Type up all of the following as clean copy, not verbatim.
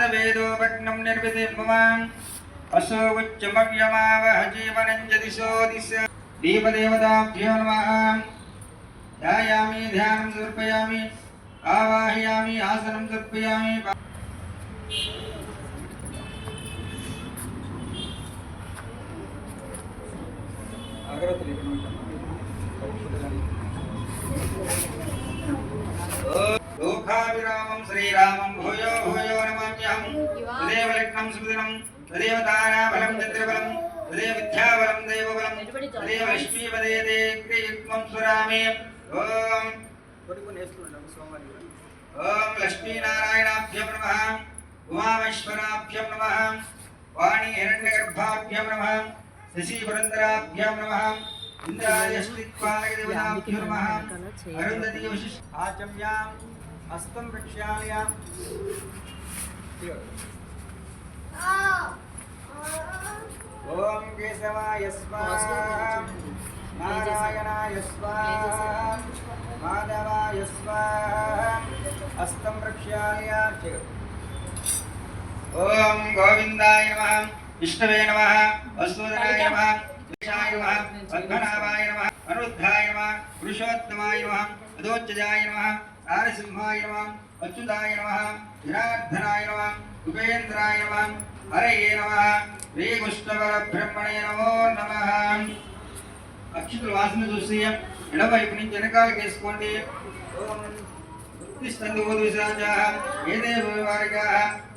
वेदोपग्नं निर्विधिर्भवान् असो उच्चमव्यमावह जीवनं जदिशो दिश देवदेवताभ्यो नमः। ध्यायामि ध्यानं समर्पयामि आवाहयामि आसनं समर्पयामि। लोकाभिरामं श्रीरामं भूयो भूयो नमाम्यहं। तदेव लग्नं सुदिनं तदेव ताराबलं चन्द्रबलं तदेव विद्याबलं दैवबलं तदेव लक्ष्मीपदे क्रियुक्तं स्वरामे। ओम लक्ष्मीनारायणाभ्यं नमः। उमामेश्वराभ्यं नमः। वाणी हिरण्यगर्भाभ्यं नमः। शशिपुरन्दराभ्यं नमः। इंद्रायश्रित्वानगदेवताभ्यो नमः। अरुन्धती वशिष्ठ आचम्याम् हस्तं प्रक्षालयामि। ओम केशवाय स्वाहा नारायणाय स्वाहा माधवाय स्वाहा हस्तं प्रक्षालयामि। ओम गोविंदाय नमः। विष्णवे नमः। वसुदेवाय नमः। विशाय नमः। पद्मनाभाय नमः। अनिरुद्धाय नमः। पुरुषोत्तमाय नमः। अदोच्चजाय नमः। नारसिंहाय नमः। अच्युताय नमः। जनार्दनाय नमः। उपेन्द्राय नमः। हरये नमः। श्रीकृष्णपरब्रह्मणे नमो नमः। అక్షుతుల వాసన చూసి ఎడవైపు నుంచి వెనకాలకి వేసుకోండి. ఉత్తిష్టందు విశ్రాంచాః ఏదేవ వివారికాః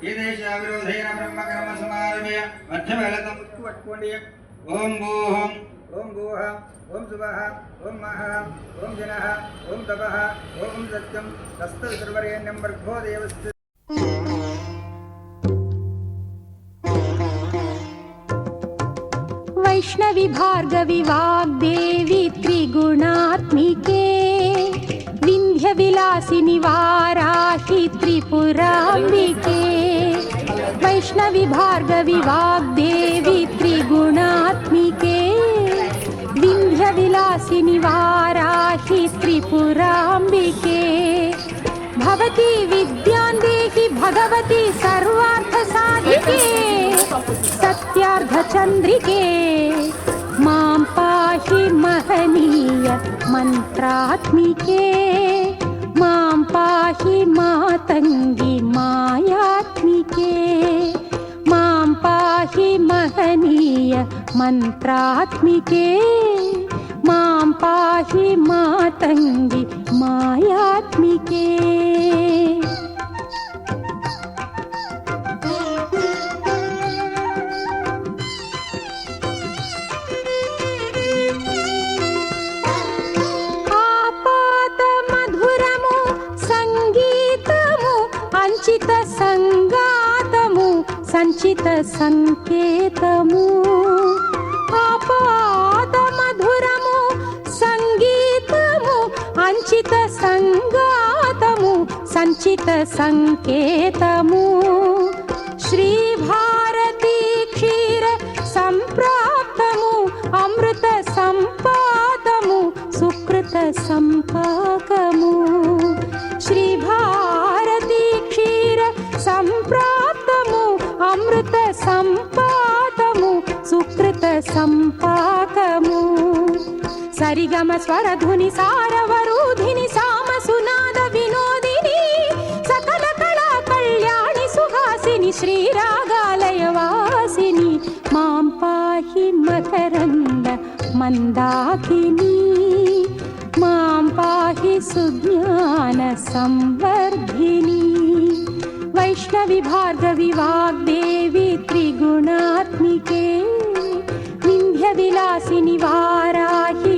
ఏదేశ విరోధేన బ్రహ్మకర్మ సమారభ్య మధ్యవేళతం ముక్కు పట్టుకోండి. ఓం భూః ఓం భూః ఓం శుభః ఓం మహః ఓం జనః ఓం తపః ఓం సత్యం తస్తవితుర్వరేణ్యం భర్గో దేవస్య. वैष्णवी भार्गवी वाग्देवी त्रिगुणात्मिके विन्ध्यविलासिनि वाराहि त्रिपुराम्बिके। वैष्णवी भार्गवी वाग्देवी त्रिगुणात्मिके विन्ध्यविलासिनि वाराहि त्रिपुराम्बिके। भवती विद्यां देहि भगवती सर्वार्थसाधिके सत्यार्धचन्द्रिके। मां पाहि महनीय मन्त्रात्मिके मां पाहि मातङ्गी मायात्मिके। मां पाहि महनीय मन्त्रात्मिके मां पाहि मातङ्गी मायात्मिके। సంచిత సంగాతము సంచిత సంకేతము ఆపాద మధురము సంగీతము అంచిత సంగాతము సంచిత సంకేతము. శ్రీ భారతీ క్షీర సంప్రాప్తము అమృత సంపాదము సుకృత సంపాకము. శ్రీ భారతీ క్షీర సంప్రాప్తము అమృత సంపాతము సుకృత సంపాకము సరిగమ స్వరధుని సారవరూధిని సామ సునాద వినోదిని సకల కళా కళ్యాణి సుహాసిని శ్రీరాగాలయ వాసిని మాం పాహి మకరంద మందాకిని మాం పాహి సుజ్ఞాన సంవర్ధిని వైష్ణవి భార్గవి వాగ్దేవి త్రిగుణాత్మికే వింధ్య విలాసిని వారాహి